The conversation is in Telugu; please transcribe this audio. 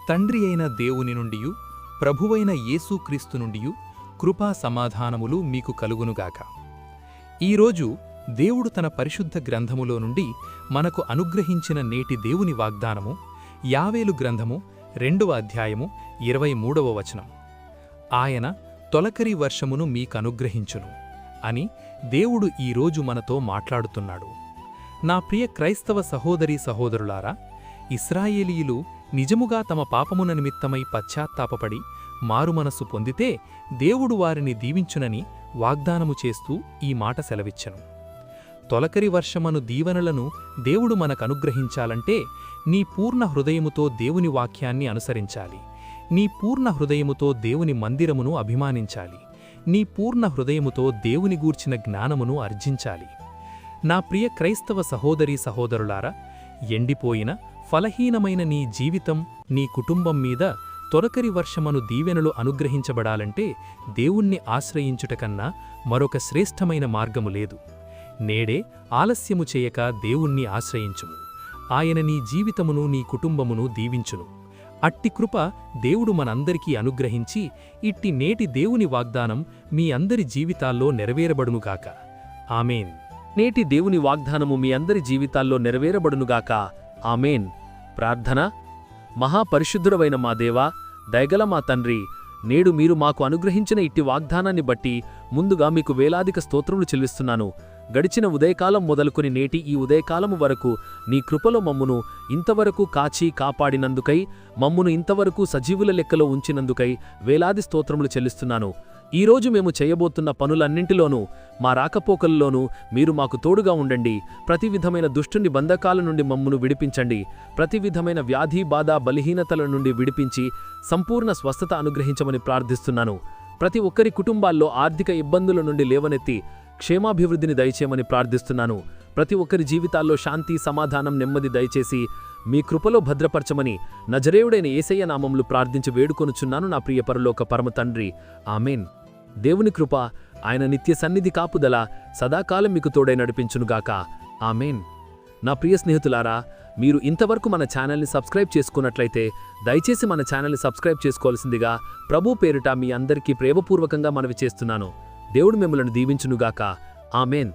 తండ్రి అయిన దేవుని నుండియు ప్రభువైన యేసుక్రీస్తు నుండియు కృపా సమాధానములు మీకు కలుగునుగాక. ఈరోజు దేవుడు తన పరిశుద్ధ గ్రంథములో నుండి మనకు అనుగ్రహించిన నేటి దేవుని వాగ్దానము యావేలు గ్రంథము 2వ అధ్యాయము 23వ వచనం. ఆయన తొలకరి వర్షమును మీకనుగ్రహించును అని దేవుడు ఈరోజు మనతో మాట్లాడుతున్నాడు. నా ప్రియ క్రైస్తవ సహోదరీ సహోదరులారా, ఇశ్రాయేలీయులు నిజముగా తమ పాపమున నిమిత్తమై పశ్చాత్తాపపడి మారుమనస్సు పొందితే దేవుడు వారిని దీవించునని వాగ్దానము చేస్తూ ఈ మాట సెలవిచ్చెను. తొలకరి వర్షమను దీవెనలను దేవుడు మనకనుగ్రహించాలంటే నీ పూర్ణ హృదయముతో దేవుని వాక్యాన్ని అనుసరించాలి. నీ పూర్ణ హృదయముతో దేవుని మందిరమును అభిమానించాలి. నీ పూర్ణ హృదయముతో దేవుని గూర్చిన జ్ఞానమును అర్జించాలి. నా ప్రియ క్రైస్తవ సహోదరీ సహోదరులారా, ఎండిపోయిన ఫలహీనమైన నీ జీవితం, నీ కుటుంబం మీద తొలకరి వర్షమను దీవెనలు అనుగ్రహించబడాలంటే దేవుణ్ణి ఆశ్రయించుటకన్నా మరొక శ్రేష్టమైన మార్గము లేదు. నేడే ఆలస్యము చేయక దేవుణ్ణి ఆశ్రయించుము. ఆయన నీ జీవితమును నీ కుటుంబమును దీవించును. అట్టి కృప దేవుడు మనందరికీ అనుగ్రహించి ఇట్టి నేటి దేవుని వాగ్దానం మీ అందరి జీవితాల్లో నెరవేరబడునుగాక. ఆమేన్. నేటి దేవుని వాగ్దానము మీ అందరి జీవితాల్లో నెరవేరబడునుగాక. ఆమేన్. ప్రార్థన. మహాపరిశుద్ధుడవైన మా దేవా, దయగల మా తండ్రి, నేడు మీరు మాకు అనుగ్రహించిన ఇట్టి వాగ్దానాన్ని బట్టి ముందుగా మీకు వేలాదిక స్తోత్రములు చెల్లిస్తున్నాను. గడిచిన ఉదయకాలం మొదలుకొని నేటి ఈ ఉదయకాలము వరకు నీ కృపలో మమ్మును ఇంతవరకు కాచి కాపాడినందుకై, మమ్మును ఇంతవరకు సజీవుల లెక్కలో ఉంచినందుకై వేలాది స్తోత్రములు చెల్లిస్తున్నాను. ఈరోజు మేము చేయబోతున్న పనులన్నింటిలోనూ, మా రాకపోకల్లోనూ మీరు మాకు తోడుగా ఉండండి. ప్రతి విధమైన దుష్టుని బంధకాల నుండి మమ్మును విడిపించండి. ప్రతి విధమైన వ్యాధి, బాధ, బలహీనతల నుండి విడిపించి సంపూర్ణ స్వస్థత అనుగ్రహించమని ప్రార్థిస్తున్నాను. ప్రతి ఒక్కరి కుటుంబాల్లో ఆర్థిక ఇబ్బందుల నుండి లేవనెత్తి క్షేమాభివృద్ధిని దయచేయమని ప్రార్థిస్తున్నాను. ప్రతి ఒక్కరి జీవితాల్లో శాంతి, సమాధానం, నెమ్మది దయచేసి మీ కృపలో భద్రపరచమని నజరేయుడైన యేసయ్య నామములు ప్రార్థించి వేడుకొనుచున్నాను నా ప్రియ పరలోక పరమ తండ్రి. ఆమేన్. దేవుని కృప, ఆయన నిత్య సన్నిధి కాపుదల సదాకాలం మీకు తోడై నడిపించునుగాక. ఆమేన్. నా ప్రియ స్నేహితులారా, మీరు ఇంతవరకు మన ఛానల్ని సబ్స్క్రైబ్ చేసుకున్నట్లయితే దయచేసి మన ఛానల్ని సబ్స్క్రైబ్ చేసుకోవాల్సిందిగా ప్రభు పేరిట మీ అందరికీ ప్రేమపూర్వకంగా మనవి చేస్తున్నాను. దేవుడు మిమ్మల్ని దీవించునుగాక. ఆమేన్.